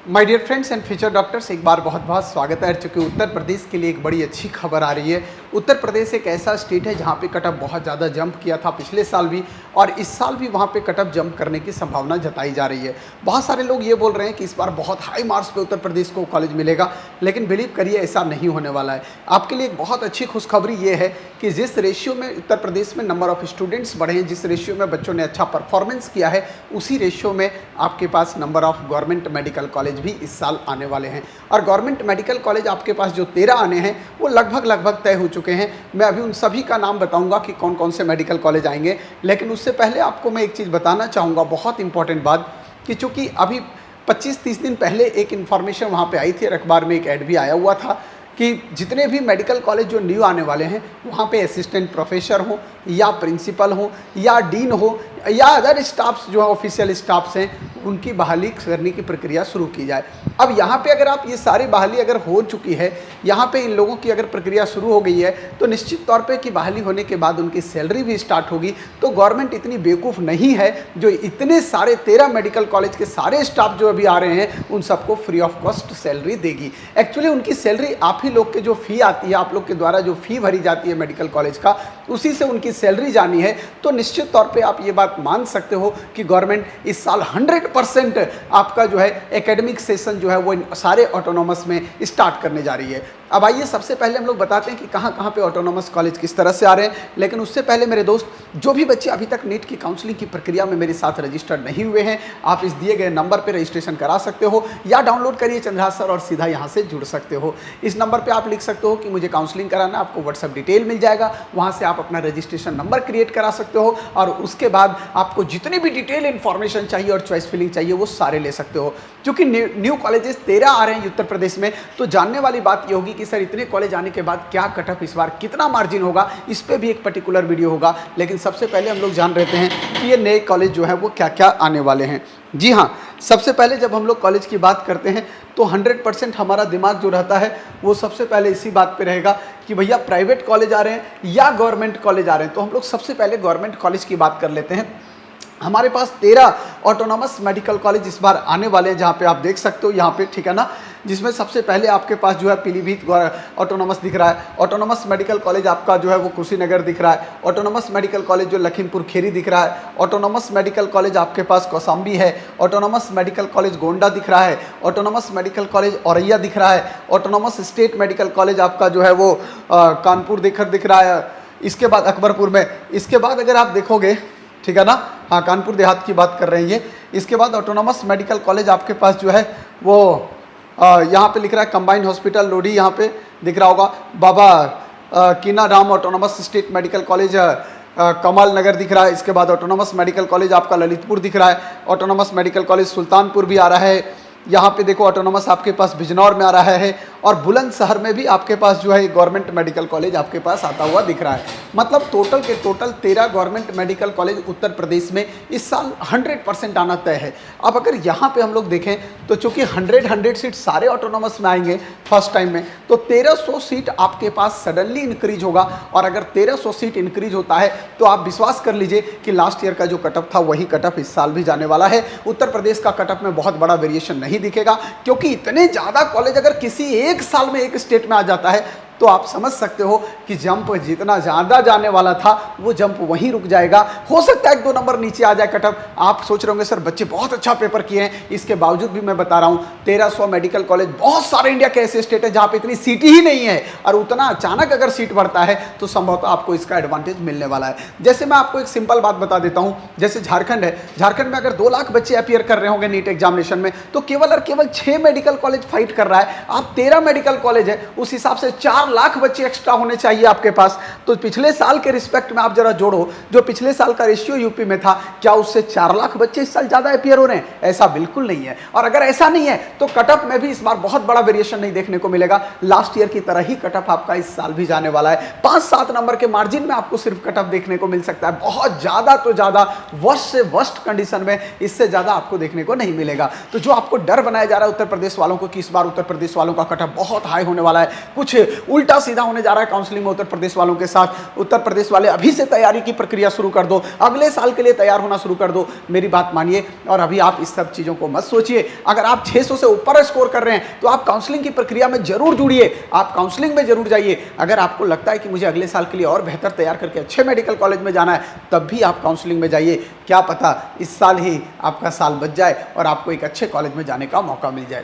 My dear friends and future doctors, एक बार बहुत बहुत स्वागत है। चूँकि उत्तर प्रदेश के लिए एक बड़ी अच्छी खबर आ रही है। उत्तर प्रदेश एक ऐसा स्टेट है जहाँ पे कट ऑफ बहुत ज़्यादा जंप किया था पिछले साल भी, और इस साल भी वहाँ पे कट ऑफ जंप करने की संभावना जताई जा रही है। बहुत सारे लोग ये बोल रहे हैं कि इस बार बहुत हाई मार्क्स पे उत्तर प्रदेश को कॉलेज मिलेगा, लेकिन बिलीव करिए ऐसा नहीं होने वाला है। आपके लिए एक बहुत अच्छी खुशखबरी ये है कि जिस रेशियो में उत्तर प्रदेश में नंबर ऑफ स्टूडेंट्स बढ़े हैं, जिस रेशियो में बच्चों ने अच्छा परफॉर्मेंस किया है, उसी रेशियो में आपके पास number of government medical college भी इस साल आने वाले हैं। और गवर्नमेंट मेडिकल कॉलेज आपके पास जो 13 आने हैं वो लगभग तय हो चुके हैं। मैं अभी उन सभी का नाम बताऊंगा कि कौन कौन से मेडिकल कॉलेज आएंगे, लेकिन उससे पहले आपको मैं एक चीज़ बताना चाहूँगा, बहुत इंपॉर्टेंट बात, कि चूँकि अभी 25-30 दिन पहले एक इन्फॉर्मेशन वहाँ पे आई थी, अखबार में एक ऐड भी आया हुआ था कि जितने भी मेडिकल कॉलेज जो न्यू आने वाले हैं वहाँ पे असिस्टेंट प्रोफेसर हो या प्रिंसिपल हो या डीन हो या अदर स्टाफ्स जो है ऑफिशियल स्टाफ्स हैं, उनकी बहाली करने की प्रक्रिया शुरू की जाए। अब यहाँ पे अगर आप ये सारी बहाली अगर हो चुकी है, यहाँ पे इन लोगों की अगर प्रक्रिया शुरू हो गई है, तो निश्चित तौर पे कि बहाली होने के बाद उनकी सैलरी भी स्टार्ट होगी। तो गवर्नमेंट इतनी बेवकूफ़ नहीं है जो इतने सारे 13 मेडिकल कॉलेज के सारे स्टाफ जो अभी आ रहे हैं उन सबको फ्री ऑफ कॉस्ट सैलरी देगी। एक्चुअली उनकी सैलरी आप ही लोग के जो फ़ी आती है, आप लोग के द्वारा जो फ़ी भरी जाती है मेडिकल कॉलेज का, उसी से उनकी सैलरी जानी है। तो निश्चित तौर पे आप ये बात मान सकते हो कि गवर्नमेंट इस साल 100% आपका जो है एकेडमिक सेशन जो है वो सारे ऑटोनॉमस में स्टार्ट करने जा रही है। अब आइए सबसे पहले हम लोग बताते हैं कि कहाँ कहाँ पे ऑटोनॉमस कॉलेज किस तरह से आ रहे हैं। लेकिन उससे पहले मेरे दोस्त, जो भी बच्चे अभी तक नीट की काउंसलिंग की प्रक्रिया में मेरे साथ रजिस्टर्ड नहीं हुए हैं, आप इस दिए गए नंबर पर रजिस्ट्रेशन करा सकते हो या डाउनलोड करिए चंद्रहास सर और सीधा यहाँ से जुड़ सकते हो। इस नंबर पर आप लिख सकते हो कि मुझे काउंसलिंग कराना, आपको व्हाट्सएप डिटेल मिल जाएगा, वहाँ से आप अपना रजिस्ट्रेशन नंबर क्रिएट करा सकते हो और उसके बाद आपको जितनी भी डिटेल इन्फॉर्मेशन चाहिए और चॉइस फिलिंग चाहिए वो सारे ले सकते हो। क्योंकि न्यू कॉलेजेस 13 आ रहे हैं उत्तर प्रदेश में, तो जानने वाली बात ये होगी कि सर इतने कॉलेज आने के बाद क्या कट ऑफ इस बार कितना मार्जिन होगा, इस पे भी एक पर्टिकुलर वीडियो होगा। लेकिन सबसे पहले हम लोग जान लेते हैं कि ये नए कॉलेज जो है वो क्या क्या आने वाले हैं। जी हाँ, सबसे पहले जब हम लोग कॉलेज की बात करते हैं तो 100% हमारा दिमाग जो रहता है वो सबसे पहले इसी बात पे रहेगा कि भैया प्राइवेट कॉलेज आ रहे हैं या गवर्नमेंट कॉलेज आ रहे हैं। तो हम लोग सबसे पहले गवर्नमेंट कॉलेज की बात कर लेते हैं। हमारे पास 13 ऑटोनॉमस मेडिकल कॉलेज इस बार आने वाले हैं, जहाँ पे आप देख सकते हो यहाँ पे, ठीक है ना, जिसमें सबसे पहले आपके पास जो है पीलीभीत ऑटोनॉमस दिख रहा है, ऑटोनॉमस मेडिकल कॉलेज आपका जो है वो कुशीनगर दिख रहा है, ऑटोनॉमस मेडिकल कॉलेज जो लखीमपुर खीरी दिख रहा है, ऑटोनॉमस मेडिकल कॉलेज आपके पास कौशाम्बी है, ऑटोनॉमस मेडिकल कॉलेज गोंडा दिख रहा है, ऑटोनॉमस मेडिकल कॉलेज औरैया दिख रहा है, ऑटोनॉमस स्टेट मेडिकल कॉलेज आपका जो है वो कानपुर दिख रहा है, इसके बाद अकबरपुर में, इसके बाद अगर आप देखोगे, ठीक है ना, हाँ कानपुर देहात की बात कर रहे हैं ये। इसके बाद ऑटोनॉमस मेडिकल कॉलेज आपके पास जो है वो यहाँ पे लिख रहा है कंबाइंड हॉस्पिटल लोडी, यहाँ पे दिख रहा होगा, बाबा कीना Ram autonomous state medical college कमाल नगर दिख रहा है। इसके बाद ऑटोनॉमस मेडिकल कॉलेज आपका ललितपुर दिख रहा है, ऑटोनॉमस मेडिकल कॉलेज सुल्तानपुर भी आ रहा है, यहाँ पे देखो ऑटोनॉमस आपके पास बिजनौर में आ रहा है, और बुलंदशहर में भी आपके पास जो है गवर्नमेंट मेडिकल कॉलेज आपके पास आता हुआ दिख रहा है। मतलब टोटल के total 13 government medical college Uttar Pradesh में इस साल 100% आना तय है। अब अगर यहाँ पे हम लोग देखें तो चूंकि 100 सीट सारे ऑटोनॉमस में आएंगे फर्स्ट टाइम में, तो 1300 सीट आपके पास सडनली इंक्रीज होगा। और अगर 1300 सीट इंक्रीज होता है तो आप विश्वास कर लीजिए कि लास्ट ईयर का जो कट ऑफ था वही कट ऑफ इस साल भी जाने वाला है। उत्तर प्रदेश का कट ऑफ में बहुत बड़ा वेरिएशन नहीं दिखेगा, क्योंकि इतने ज्यादा कॉलेज अगर किसी एक साल में एक स्टेट में आ जाता है तो आप समझ सकते हो कि जंप जितना ज़्यादा जाने वाला था वो जंप वहीं रुक जाएगा। हो सकता है 1-2 नंबर नीचे आ जाए कट ऑफ। आप सोच रहे होंगे सर बच्चे बहुत अच्छा पेपर किए हैं, इसके बावजूद भी मैं बता रहा हूँ 1300 मेडिकल कॉलेज, बहुत सारे इंडिया के ऐसे स्टेट है जहाँ पे इतनी सीट ही नहीं है, और उतना अचानक अगर सीट बढ़ता है तो संभवतः आपको इसका एडवांटेज मिलने वाला है। जैसे मैं आपको एक सिंपल बात बता देता हूँ, जैसे झारखंड है, झारखंड में अगर 2 लाख बच्चे अपियर कर रहे होंगे नीट एग्जामिनेशन में, तो केवल और केवल 6 मेडिकल कॉलेज फाइट कर रहा है। आप 13 मेडिकल कॉलेज है, उस हिसाब से 4 लाख बच्चे एक्स्ट्रा होने चाहिए आपके पास। तो पिछले साल के रिस्पेक्ट में आप जरा जोड़ो, जो पिछले साल का रेशियो यूपी में था, क्या उससे 4 लाख बच्चे इस साल ज्यादा अपियर हो रहे हैं? ऐसा बिल्कुल नहीं है। और अगर ऐसा नहीं है तो कट ऑफ में भी इस बार बहुत बड़ा वेरिएशन नहीं देखने को मिलेगा। लास्ट ईयर की तरह ही कट ऑफ आपका इस साल भी जाने वाला है। 5-7 नंबर के मार्जिन में आपको सिर्फ कट ऑफ देखने को मिल सकता है। बहुत ज्यादा तो ज्यादा वर्स्ट से वर्स्ट कंडीशन में इससे ज्यादा आपको देखने को नहीं मिलेगा। तो जो आपको डर बनाया जा रहा है उत्तर प्रदेश वालों को कि इस बार उत्तर प्रदेश वालों का कट ऑफ बहुत हाई होने वाला है, कुछ उल्टा सीधा होने जा रहा है काउंसलिंग में उत्तर प्रदेश वालों के साथ। उत्तर प्रदेश वाले अभी से तैयारी की प्रक्रिया शुरू कर दो, अगले साल के लिए तैयार होना शुरू कर दो। मेरी बात मानिए और अभी आप इस सब चीज़ों को मत सोचिए। अगर आप 600 से ऊपर स्कोर कर रहे हैं तो आप काउंसलिंग की प्रक्रिया में जरूर जुड़िए, आप काउंसलिंग में जरूर जाइए। अगर आपको लगता है कि मुझे अगले साल के लिए और बेहतर तैयार करके अच्छे मेडिकल कॉलेज में जाना है, तब भी आप काउंसलिंग में जाइए। क्या पता इस साल ही आपका साल बच जाए और आपको एक अच्छे कॉलेज में जाने का मौका मिल जाए।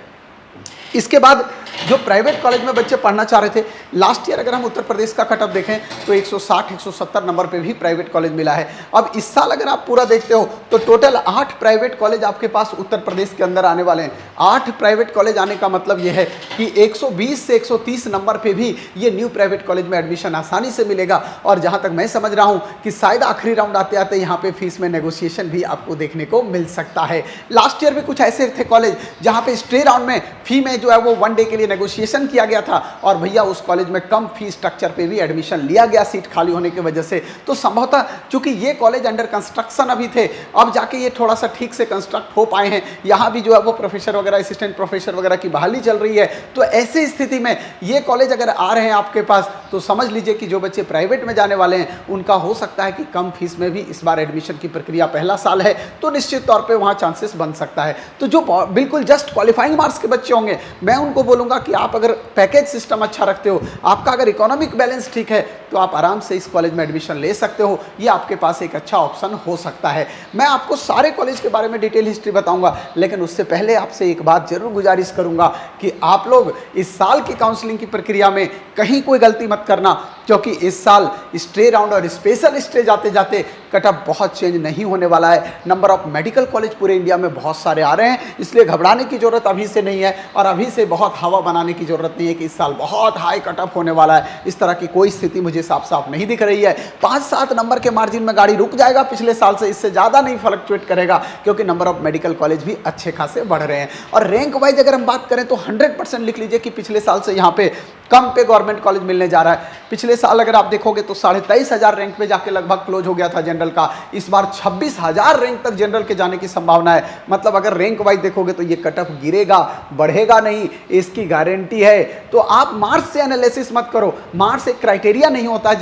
इसके बाद जो प्राइवेट कॉलेज में बच्चे पढ़ना चाह रहे थे, लास्ट ईयर अगर हम उत्तर प्रदेश का कट ऑफ देखें तो 160-170 नंबर पे भी प्राइवेट कॉलेज मिला है। अब इस साल अगर आप पूरा देखते हो तो टोटल 8 प्राइवेट कॉलेज आपके पास उत्तर प्रदेश के अंदर आने वाले हैं। 8 प्राइवेट कॉलेज आने का मतलब यह है कि 120 से 130 नंबर पे भी ये न्यू प्राइवेट कॉलेज में एडमिशन आसानी से मिलेगा। और जहाँ तक मैं समझ रहा हूँ कि शायद आखिरी राउंड आते आते यहाँ पे फीस में नेगोशिएशन भी आपको देखने को मिल सकता है। लास्ट ईयर भी कुछ ऐसे थे कॉलेज जहाँ पे स्टे राउंड में फी में जो है वो 1 डे के लिए नेगोशिएशन किया गया था और भैया उस कॉलेज में कम फी स्ट्रक्चर पे भी एडमिशन लिया गया सीट खाली होने की वजह से। तो संभवतः चूंकि ये कॉलेज अंडर कंस्ट्रक्शन अभी थे, अब जाके ये थोड़ा सा ठीक से कंस्ट्रक्ट हो पाए हैं, यहाँ भी जो है वो प्रोफेसर वगैरह, असिस्टेंट प्रोफेसर वगैरह की बहाली चल रही है। तो ऐसी स्थिति में ये कॉलेज अगर आ रहे हैं आपके पास तो समझ लीजिए कि जो बच्चे प्राइवेट में जाने वाले हैं उनका हो सकता है कि कम फीस में भी इस बार एडमिशन की प्रक्रिया पहला साल है तो निश्चित तौर पर वहाँ चांसेस बन सकता है। तो जो बिल्कुल जस्ट क्वालिफाइंग मार्क्स के बच्चे होंगे, मैं उनको बोलूँगा कि आप अगर पैकेज सिस्टम अच्छा रखते हो, आपका अगर इकोनॉमिक बैलेंस ठीक है, तो आप आराम से इस कॉलेज में एडमिशन ले सकते हो। ये आपके पास एक अच्छा ऑप्शन हो सकता है। मैं आपको सारे कॉलेज के बारे में डिटेल हिस्ट्री बताऊंगा, लेकिन उससे पहले आपसे एक बात जरूर गुजारिश करूंगा कि आप लोग इस साल की काउंसलिंग की प्रक्रिया में कहीं कोई गलती मत करना, क्योंकि इस साल स्टे राउंड और स्पेशल स्टे जाते जाते कट ऑफ बहुत चेंज नहीं होने वाला है। नंबर ऑफ मेडिकल कॉलेज पूरे इंडिया में बहुत सारे आ रहे हैं, इसलिए घबराने की जरूरत अभी से नहीं है और अभी से बहुत हवा बनाने की जरूरत नहीं है कि इस साल बहुत हाई कट ऑफ होने वाला है। इस तरह की कोई स्थिति मुझे साफ साफ नहीं दिख रही है। 5-7 नंबर के मार्जिन में गाड़ी रुक जाएगा पिछले साल से, इससे ज़्यादा नहीं फ्लक्चुएट करेगा, क्योंकि नंबर ऑफ मेडिकल कॉलेज भी अच्छे खासे बढ़ रहे हैं। और रैंक वाइज अगर हम बात करें तो 100% लिख लीजिए कि पिछले साल से यहाँ पे कम पे गवर्नमेंट कॉलेज मिलने जा रहा है। पिछले साल अगर आप देखोगे तो 23,500 रैंक पे जाके लगभग क्लोज हो गया था जनरल का, इस बार 26,000 रैंक तक जनरल के जाने की संभावना है। मतलब अगर रैंक वाइज देखोगे तो ये कट ऑफ गिरेगा, बढ़ेगा नहीं, इसकी गारंटी है। तो आप मार्क्स से एनालिसिस मत करो, मार्क्स एक क्राइटेरिया नहीं होता है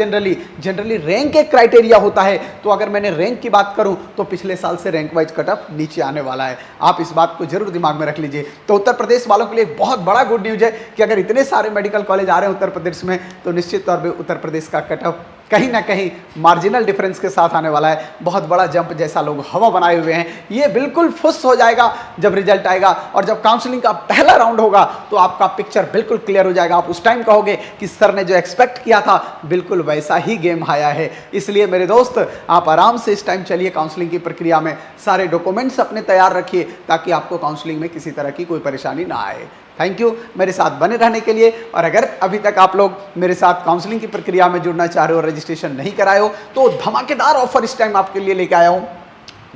जनरली रैंक एक क्राइटेरिया होता है। तो अगर मैंने रैंक की बात करूं तो पिछले साल से रैंक वाइज कट ऑफ नीचे आने वाला है। आप इस बात को जरूर दिमाग में रख लीजिए। तो उत्तर प्रदेश वालों के लिए एक बहुत बड़ा गुड न्यूज है कि अगर इतने सारे मेडिकल कॉलेज आ रहे हैं उत्तर प्रदेश में, तो निश्चित तौर पे उत्तर प्रदेश का कट ऑफ कहीं ना कहीं मार्जिनल डिफरेंस के साथ आने वाला है। बहुत बड़ा जंप जैसा लोग हवा बनाए हुए हैं, ये बिल्कुल फुस हो जाएगा जब रिजल्ट आएगा और जब काउंसलिंग का पहला राउंड होगा तो आपका पिक्चर बिल्कुल क्लियर हो जाएगा। आप उस टाइम कहोगे कि सर ने जो एक्सपेक्ट किया था बिल्कुल वैसा ही गेम आया है। इसलिए मेरे दोस्त, आप आराम से इस टाइम चलिए काउंसलिंग की प्रक्रिया में, सारे डॉक्यूमेंट्स अपने तैयार रखिए ताकि आपको काउंसलिंग में किसी तरह की कोई परेशानी ना आए। थैंक यू मेरे साथ बने रहने के लिए। और अगर अभी तक आप लोग मेरे साथ काउंसलिंग की प्रक्रिया में जुड़ना चाह रहे हो, रजिस्ट्रेशन नहीं कराए हो, तो धमाकेदार ऑफर इस टाइम आपके लिए लेके आया हूँ।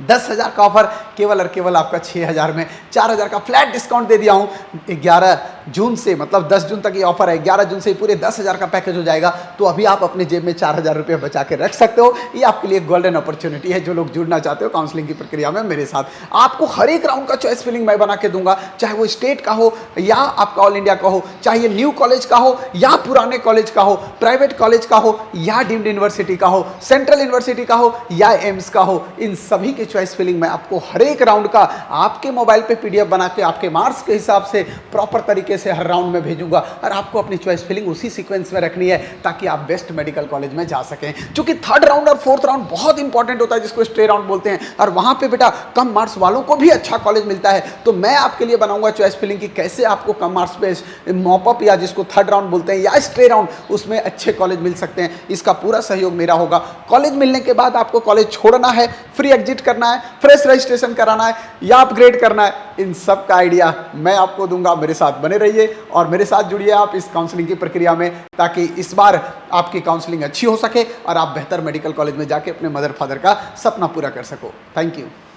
10,000 का ऑफर केवल और केवल आपका 6,000 में, 4,000 का फ्लैट डिस्काउंट दे दिया हूँ। 11 जून से, मतलब 10 जून तक ये ऑफर है, 11 जून से पूरे 10,000 का पैकेज हो जाएगा। तो अभी आप अपने जेब में 4,000 रुपये बचा के रख सकते हो। ये आपके लिए गोल्डन अपॉर्चुनिटी है जो लोग जुड़ना चाहते हो काउंसलिंग की प्रक्रिया में मेरे साथ। आपको हर एक राउंड का चॉइस फिलिंग मैं बना के दूंगा, चाहे वो स्टेट का हो या आपका ऑल इंडिया का हो, चाहे ये न्यू कॉलेज का हो या पुराने कॉलेज का हो, प्राइवेट कॉलेज का हो या डीम्ड यूनिवर्सिटी का हो, सेंट्रल यूनिवर्सिटी का हो या एम्स का हो। इन सभी के चॉइस फिलिंग मैं आपको हर एक राउंड का आपके मोबाइल पे पीडीएफ बना के आपके मार्क्स के हिसाब से प्रॉपर तरीके से हर राउंड में भेजूंगा और आपको अपनी चॉइस फिलिंग उसी सीक्वेंस में रखनी है ताकि आप बेस्ट मेडिकल कॉलेज में जा सकें। क्योंकि 3rd राउंड और 4th राउंड बहुत इंपॉर्टेंट होता है, जिसको स्टे राउंड बोलते हैं, और वहां पे बेटा कम मार्क्स वालों को भी अच्छा कॉलेज मिलता है। तो मैं आपके लिए बनाऊंगा चॉइस फिलिंग की कैसे आपको कम मार्क्स पे मॉपअप या जिसको 3rd राउंड बोलते हैं या स्टे राउंड, उसमें अच्छे कॉलेज मिल सकते हैं। इसका पूरा सहयोग मेरा होगा। कॉलेज मिलने के बाद आपको कॉलेज छोड़ना है, फ्री एग्जिट करना है, फ्रेश रजिस्ट्रेशन कराना है या अपग्रेड करना है, इन सब का आइडिया मैं आपको दूंगा। मेरे साथ बने रहिए और मेरे साथ जुड़िए आप इस काउंसलिंग की प्रक्रिया में, ताकि इस बार आपकी काउंसलिंग अच्छी हो सके और आप बेहतर मेडिकल कॉलेज में जाके अपने मदर फादर का सपना पूरा कर सको। Thank you.